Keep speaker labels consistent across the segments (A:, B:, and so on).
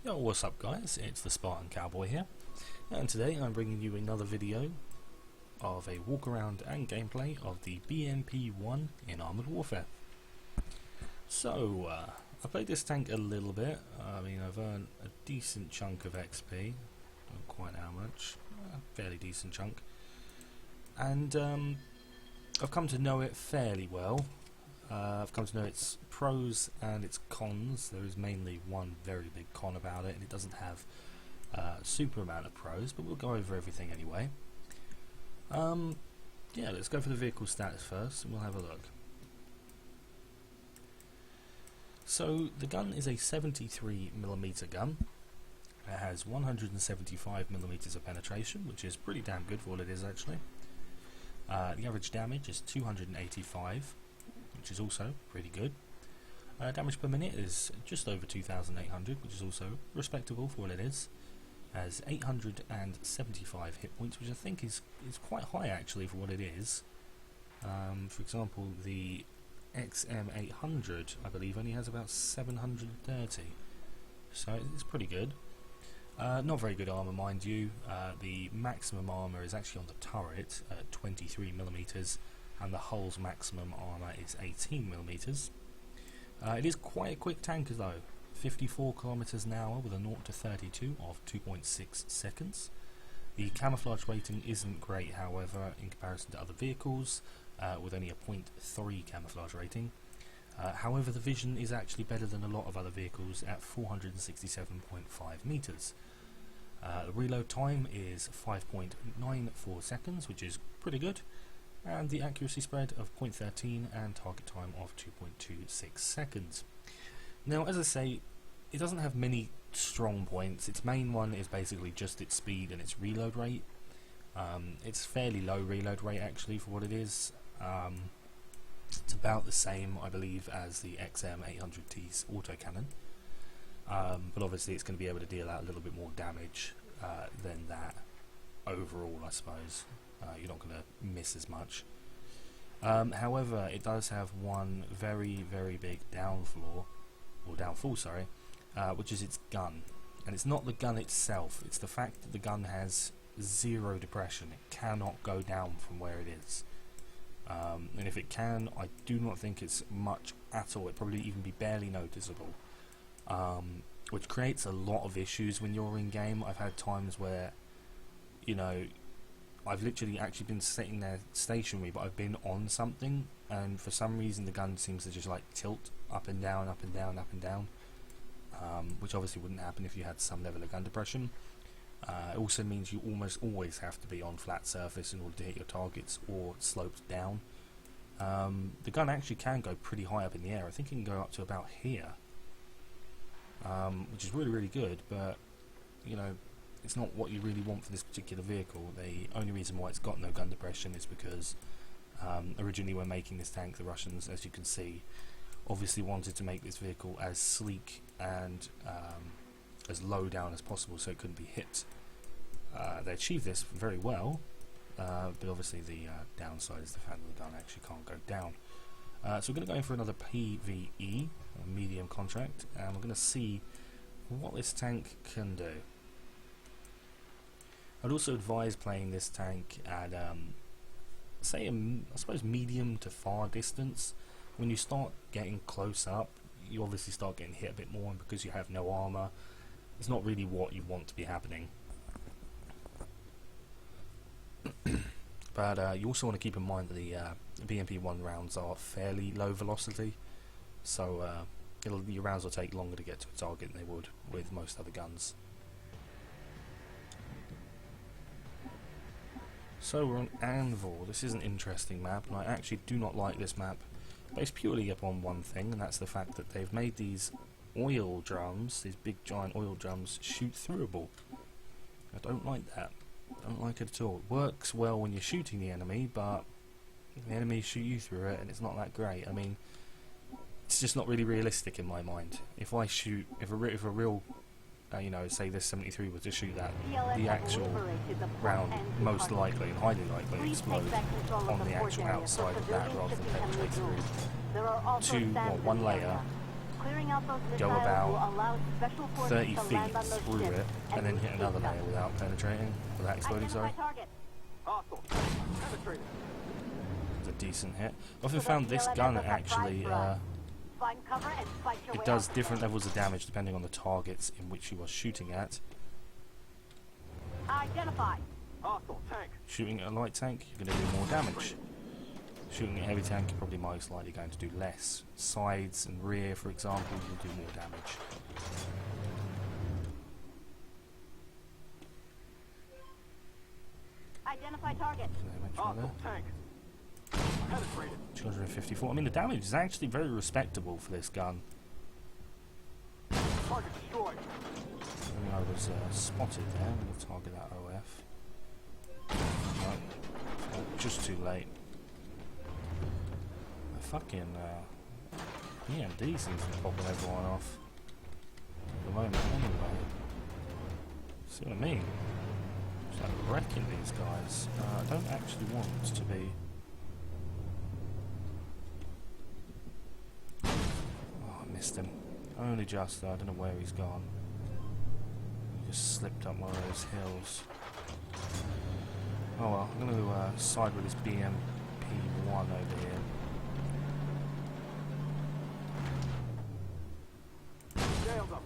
A: Yo, what's up guys, it's the Spartan Cowboy here, and today I'm bringing you another video of a walk around and gameplay of the BMP1 in Armoured Warfare. So, I played this tank a little bit. I mean, I've earned a decent chunk of XP, not quite how much, a fairly decent chunk, and I've come to know it fairly well. I've come to know its pros and its cons. There is mainly one very big con about it, and it doesn't have a super amount of pros, but we'll go over everything anyway. Yeah, let's go for the vehicle stats first, and we'll have a look. So, the gun is a 73mm gun. It has 175mm of penetration, which is pretty damn good for what it is actually. The average damage is 285. Which is also pretty good. Damage per minute is just over 2,800, which is also respectable for what it is. Has 875 hit points, which I think is quite high actually for what it is. For example, the XM800, I believe, only has about 730, so it's pretty good. Not very good armor, mind you. The maximum armor is actually on the turret at 23mm. And the hull's maximum armour is 18mm. It is quite a quick tank though, 54 km an hour with a 0 to 32 of 2.6 seconds. The camouflage rating isn't great, however, in comparison to other vehicles, with only a 0.3 camouflage rating. However, the vision is actually better than a lot of other vehicles at 467.5 meters. The reload time is 5.94 seconds, which is pretty good. And the accuracy spread of 0.13 and target time of 2.26 seconds. Now, as I say, it doesn't have many strong points. Its main one is basically just its speed and its reload rate. It's fairly low reload rate actually for what it is. It's about the same, I believe, as the XM800T's autocannon. But obviously it's going to be able to deal out a little bit more damage than that overall, I suppose. You're not going to miss as much. However, it does have one very, very big downfall, which is its gun. And it's not the gun itself, it's the fact that the gun has zero depression. It cannot go down from where it is. And if it can, I do not think it's much at all. It'd probably even be barely noticeable. Which creates a lot of issues when you're in game. I've had times where, you know, I've literally actually been sitting there stationary, but I've been on something, and for some reason the gun seems to just like tilt up and down, up and down, up and down, which obviously wouldn't happen if you had some level of gun depression. It also means you almost always have to be on flat surface in order to hit your targets, or sloped down. The gun actually can go pretty high up in the air. I think it can go up to about here, which is really, really good, but you know, it's not what you really want for this particular vehicle. The only reason why it's got no gun depression is because originally when making this tank, the Russians, as you can see, obviously wanted to make this vehicle as sleek and as low down as possible so it couldn't be hit. They achieved this very well, but obviously the downside is the fact that the gun actually can't go down. So we're going to go in for another PvE, a medium contract, and we're going to see what this tank can do. I'd also advise playing this tank at, say, I suppose medium to far distance. When you start getting close up, you obviously start getting hit a bit more, and because you have no armour, it's not really what you want to be happening. But you also want to keep in mind that the BMP1 rounds are fairly low velocity, so your rounds will take longer to get to a target than they would with most other guns. So we're on Anvil. This is an interesting map, and I actually do not like this map, based purely upon one thing, and that's the fact that they've made these oil drums, these big giant oil drums, shoot throughable. I don't like that. I don't like it at all. It works well when you're shooting the enemy, but the enemy shoot you through it, and it's not that great. I mean, it's just not really realistic in my mind. If I shoot, if a real you know, say this 73 was to shoot that, the actual round most likely and highly likely explode on the actual outside of that rather than penetrate through one layer
B: Clearing out those
A: go
B: missiles
A: about
B: will allow special forces
A: 30
B: to
A: feet
B: land on those
A: through
B: ships
A: it and then hit another layer without penetrating, without exploding, sorry.
B: Target.
C: Hostile. Penetrated.
A: It's a decent hit. I've often found this gun actually,
B: Find cover and fight your way
A: it does
B: out.
A: different levels of damage depending on the targets in which you are shooting at.
B: Identify.
C: Hostile tank.
A: Shooting at a light tank, you're going to do more damage. Shooting at a heavy tank, you're probably most likely going to do less. Sides and rear, for example, you'll do more damage.
B: Identify target.
C: Hostile tank. Penetrated.
A: 254. I mean, the damage is actually very respectable for this gun.
C: Target destroyed.
A: I mean, I was spotted there. I'm going to target that OF. No, just too late. The fucking BMD seems to be popping everyone off at the moment anyway. See what I mean? It's like wrecking these guys. I don't actually want to be... Oh, I missed him. Only just though, I don't know where he's gone. He just slipped up one of those hills. Oh well, I'm going to side with this BMP1 over here.
C: Nailed him.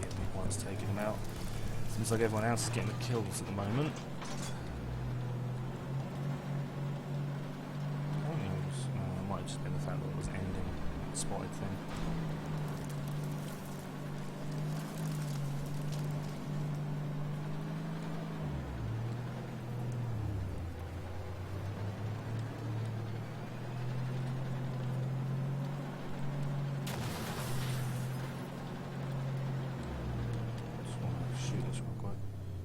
A: BMP1's taking him out. Seems like everyone else is getting the kills at the moment. It might have just been the fact that it was ending the spotted thing.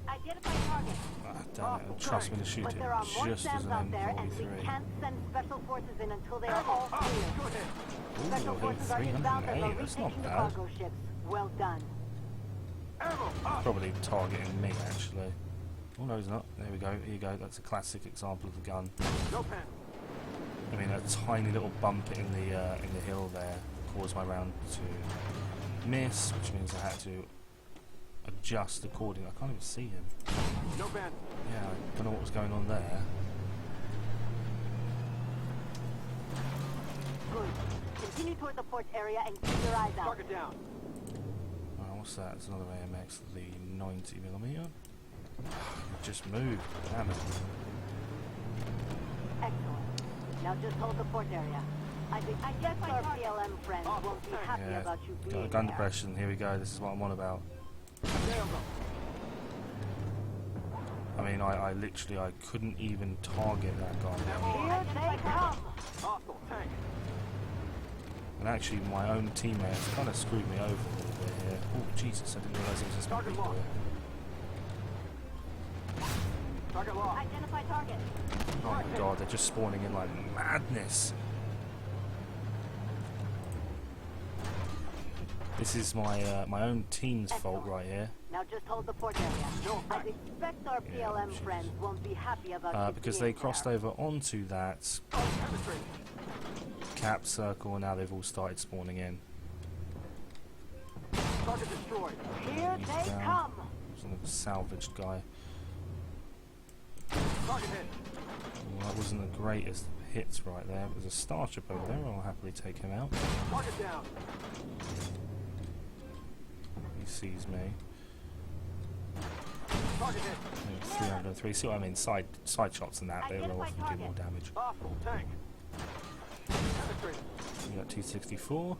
B: Identify target.
A: Ah, damn it, trust me to shoot
B: But
A: it
B: there are more
A: just as
B: SAMs
A: an
B: out there, and we
A: M43.
B: can't send special forces in until they are all clear.
C: Good hit.
B: Special
A: Ooh,
B: forces are inbound and
A: 308,
B: are
A: that's
B: retaking
A: not
B: the
A: bad.
B: cargo ships. Well done.
C: Ammo.
A: Probably targeting me actually. Oh no, he's not. There we go, here you go, that's a classic example of a gun.
C: No pen.
A: I mean, a tiny little bump in the hill there caused my round to miss, which means I had to adjust accordingly. I can't even see him.
C: No pen.
A: Yeah, I don't know what was going on there.
B: Good. Continue toward the port area and keep your eyes out.
C: Target down.
A: What's that? It's another AMX, the 90mm. It just moved. Damn it.
B: Excellent. Now just hold the port area. I guess our PLM friends won't be happy
A: Yeah,
B: about you
A: got
B: being
A: a gun
B: there.
A: depression. Here we go. This is what I'm on about.
C: Nailed him.
A: I mean, I literally, I couldn't even target that guy.
B: Here they come.
C: Hostile tank.
A: And actually, my own teammates kind of screwed me over a little bit here. Oh, Jesus, I didn't realise it was this many
C: Target
A: people
C: locked.
A: here.
C: Target locked.
B: Identify target.
A: Oh my god, they're just spawning in like madness. This is my my own team's fault right here.
B: Now just hold the port area.
C: No
B: I
C: effect.
B: expect our PLM friends won't be happy about you
A: Because
B: being
A: they crossed
B: there.
A: over onto that
C: Penetrated.
A: cap circle and now they've all started spawning in.
C: Target destroyed.
B: Here
A: He's
B: they
A: down.
B: come.
A: There's a salvaged guy.
C: Target hit.
A: Well, that wasn't the greatest hits right there. There's a starship over there. I'll happily take him out.
C: Target down.
A: He sees me.
C: Target hit.
A: 303. See what I mean? Side shots and that, they will often do more damage.
C: Hostile tank. Penetrated.
A: We got 264.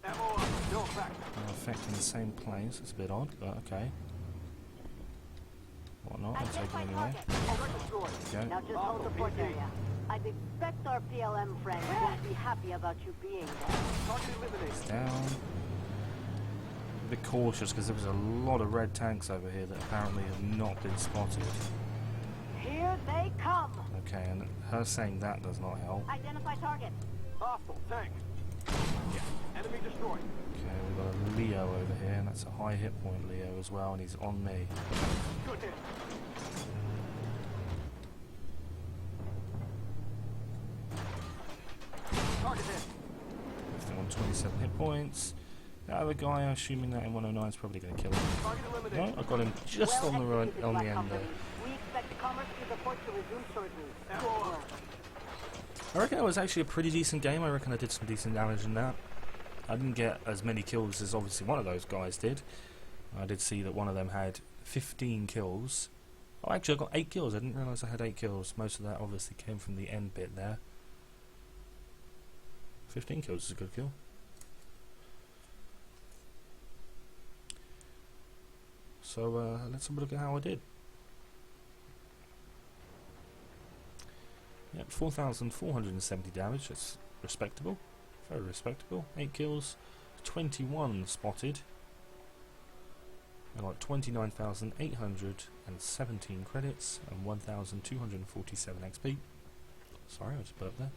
C: Ammo up. No effect.
A: They're affecting the same planes. It's a bit odd, but okay. What not? I'll take them anyway.
C: Target destroyed.
A: Okay.
B: Now just hold the port area. I'd expect our PLM friends won't be happy about you being there.
C: Target eliminated.
A: Down. A bit cautious because there was a lot of red tanks over here that apparently have not been spotted.
B: Here they come.
A: Okay, and her saying that does not help.
B: Identify target.
C: Hostile tank. Enemy destroyed.
A: Okay, we've got a Leo over here, and that's a high hit point Leo as well, and he's on me.
C: Good hit. Target hit.
A: Left him on 27 hit points. That other guy, assuming that M109 is probably going to kill him.
C: Target eliminated.
A: No, I got him just
B: Well
A: on the
B: executed,
A: on the
B: Black
A: end
B: Company.
A: there.
B: We expect commerce through the port to resume shortly.
C: Ammo up.
A: I reckon it was actually a pretty decent game. I reckon I did some decent damage in that. I didn't get as many kills as obviously one of those guys did. I did see that one of them had 15 kills. Oh, actually I got 8 kills. I didn't realise I had 8 kills. Most of that obviously came from the end bit there. 15 kills is a good kill. So let's have a look at how I did. Yep, 4,470 damage. That's respectable. Very respectable. 8 kills. 21 spotted. I got 29,817 credits and 1,247 XP. Sorry, I just put up there.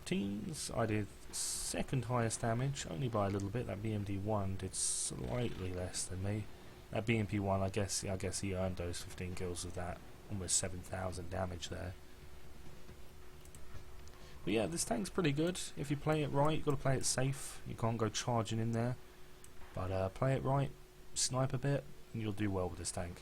A: Teams, I did second highest damage, only by a little bit. That BMP1 did slightly less than me. That BMP1, I guess he earned those 15 kills with that. Almost 7,000 damage there. But yeah, this tank's pretty good. If you play it right, you've got to play it safe. You can't go charging in there. But play it right, snipe a bit, and you'll do well with this tank.